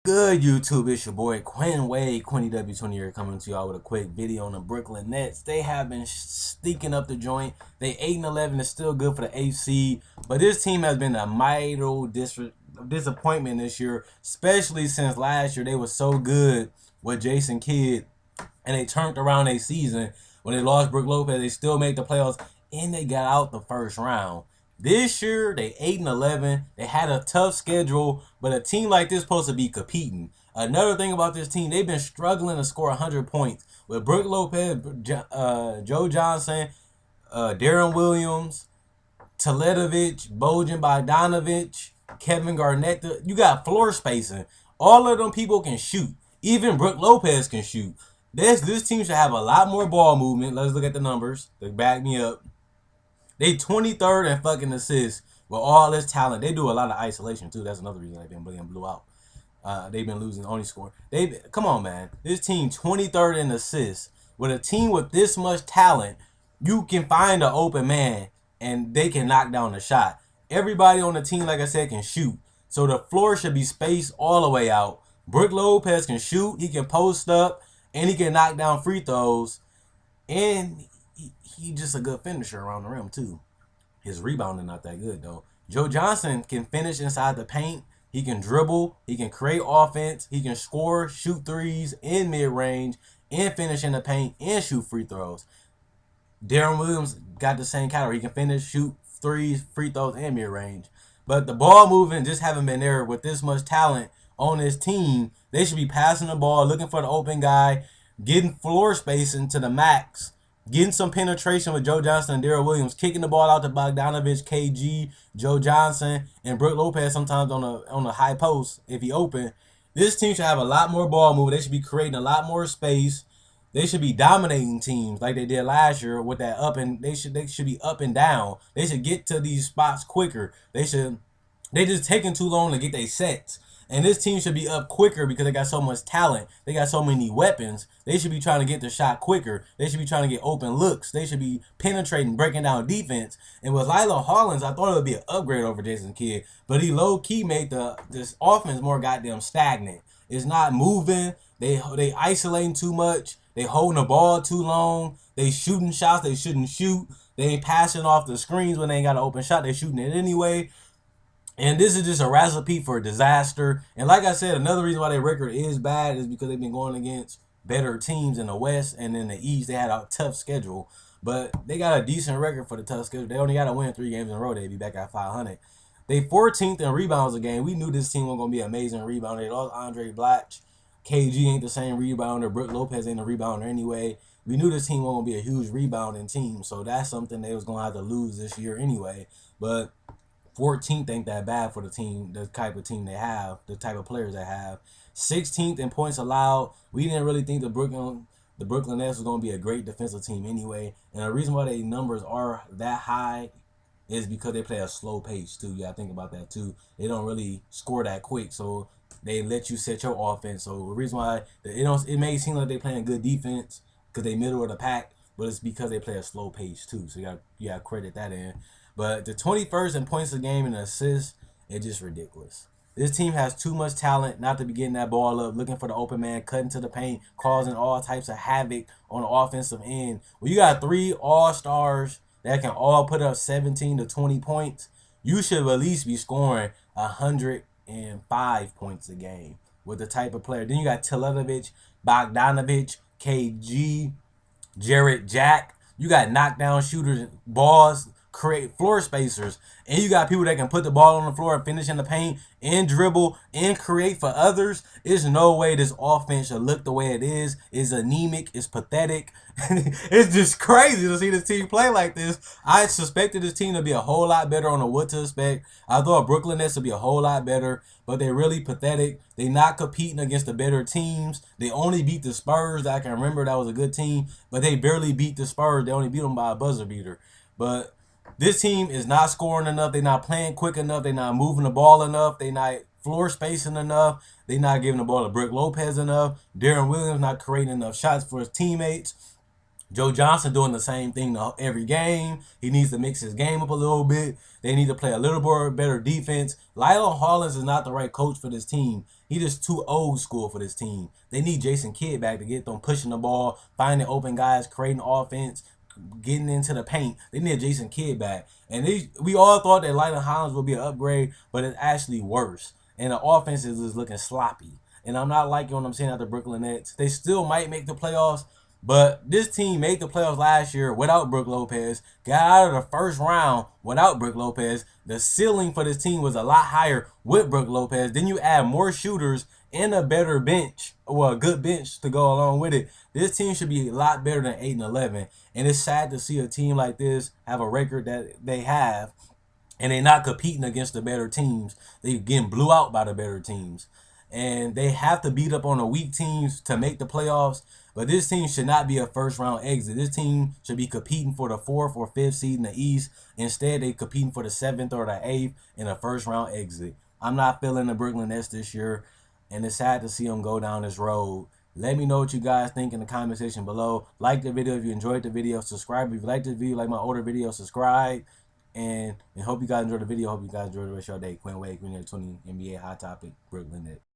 Good YouTube, it's your boy Quinn Wade, Quinny W20 here, coming to y'all with a quick video on the Brooklyn Nets. They have been sneaking up the joint. They 8-11, is still good for the AC, but this team has been a mighty disappointment this year, especially since last year they were so good with Jason Kidd, and they turned around a season when they lost Brook Lopez. They still made the playoffs, and they got out the first round. This year, they 8-11. They had a tough schedule, but a team like this is supposed to be competing. Another thing about this team, they've been struggling to score 100 points. With Brook Lopez, Joe Johnson, Darren Williams, Teletovic, Bojan Bogdanovic, Kevin Garnett. You got floor spacing. All of them people can shoot. Even Brook Lopez can shoot. This team should have a lot more ball movement. Let's look at the numbers to back me up. They 23rd in fucking assists with all this talent. They do a lot of isolation too. That's another reason they've been getting blew out. They've been losing only score. Come on, man. This team 23rd in assists. With a team with this much talent, you can find an open man and they can knock down the shot. Everybody on the team, like I said, can shoot. So the floor should be spaced all the way out. Brook Lopez can shoot. He can post up and he can knock down free throws. And he just a good finisher around the rim too. His rebounding not that good though. Joe Johnson can finish inside the paint. He can dribble. He can create offense. He can score, shoot threes in mid-range, and finish in the paint and shoot free throws. Darren Williams got the same caliber. He can finish, shoot threes, free throws, and mid-range. But the ball movement just haven't been there with this much talent on this team. They should be passing the ball, looking for the open guy, getting floor spacing to the max, getting some penetration with Joe Johnson and Darren Williams, kicking the ball out to Bogdanovic, KG, Joe Johnson, and Brook Lopez sometimes on a high post if he open. This team should have a lot more ball movement. They should be creating a lot more space. They should be dominating teams like they did last year with that up, and they should be up and down. They should get to these spots quicker. They just taking too long to get their sets. And this team should be up quicker because they got so much talent. They got so many weapons. They should be trying to get the shot quicker. They should be trying to get open looks. They should be penetrating, breaking down defense. And with Lilo Hollins, I thought it would be an upgrade over Jason Kidd. But he low-key made this offense more goddamn stagnant. It's not moving. They isolating too much. They holding the ball too long. They shooting shots they shouldn't shoot. They ain't passing off the screens when they ain't got an open shot. They shooting it anyway. And this is just a recipe for disaster. And like I said, another reason why their record is bad is because they've been going against better teams in the West, and in the East they had a tough schedule. But they got a decent record for the tough schedule. They only got to win 3 games in a row. They'd be back at 500. They 14th in rebounds a game. We knew this team was going to be amazing rebounder. They lost Andre Blatch. KG ain't the same rebounder. Brook Lopez ain't a rebounder anyway. We knew this team was going to be a huge rebounding team. So that's something they was going to have to lose this year anyway. But 14th ain't that bad for the team, the type of team they have, the type of players they have. 16th in points allowed. We didn't really think the Brooklyn Nets was going to be a great defensive team anyway. And the reason why their numbers are that high is because they play a slow pace too. Yeah, think about that too. They don't really score that quick, so they let you set your offense. So the reason why it may seem like they playing good defense because they middle of the pack, but it's because they play a slow pace too. So you got to credit that in. But the 21st in points a game and assists, it's just ridiculous. This team has too much talent not to be getting that ball up, looking for the open man, cutting to the paint, causing all types of havoc on the offensive end. When you got 3 all-stars that can all put up 17 to 20 points, you should at least be scoring 105 points a game with the type of player. Then you got Teletovic, Bogdanovic, KG, Jarrett Jack. You got knockdown shooters, balls, create floor spacers, and you got people that can put the ball on the floor and finish in the paint and dribble and create for others. There's no way this offense should look the way it is. It's anemic. It's pathetic. It's just crazy to see this team play like this. I suspected this team to be a whole lot better on what to expect. I thought Brooklyn Nets would be a whole lot better, but they're really pathetic. They're not competing against the better teams. They only beat the Spurs. That I can remember that was a good team, but they barely beat the Spurs. They only beat them by a buzzer beater. But this team is not scoring enough. They're not playing quick enough. They're not moving the ball enough. They're not floor spacing enough. They're not giving the ball to Brook Lopez enough. Darren Williams not creating enough shots for his teammates. Joe Johnson doing the same thing every game. He needs to mix his game up a little bit. They need to play a little more better defense. Lilo Hollins is not the right coach for this team. He just too old school for this team. They need Jason Kidd back to get them pushing the ball, finding open guys, creating offense, getting into the paint. They need Jason Kidd back. And we all thought that Lionel Hollins would be an upgrade, but it's actually worse. And the offense is just looking sloppy. And I'm not liking what I'm saying at the Brooklyn Nets. They still might make the playoffs, but this team made the playoffs last year without Brook Lopez, got out of the first round without Brook Lopez. The ceiling for this team was a lot higher with Brook Lopez. Then you add more shooters and a better bench, or a good bench to go along with it. This team should be a lot better than 8-11. And it's sad to see a team like this have a record that they have, and they're not competing against the better teams. They're getting blew out by the better teams. And they have to beat up on the weak teams to make the playoffs. But this team should not be a first-round exit. This team should be competing for the 4th or 5th seed in the East. Instead, they're competing for the 7th or the 8th in a first-round exit. I'm not feeling the Brooklyn Nets this year, and it's sad to see them go down this road. Let me know what you guys think in the comment section below. Like the video if you enjoyed the video. Subscribe if you like this video, like my older videos. Subscribe. And hope you guys enjoyed the video. Hope you guys enjoyed the rest of your day. Quinn Wade, Quinn 20 NBA Hot Topic, Brooklyn Nets.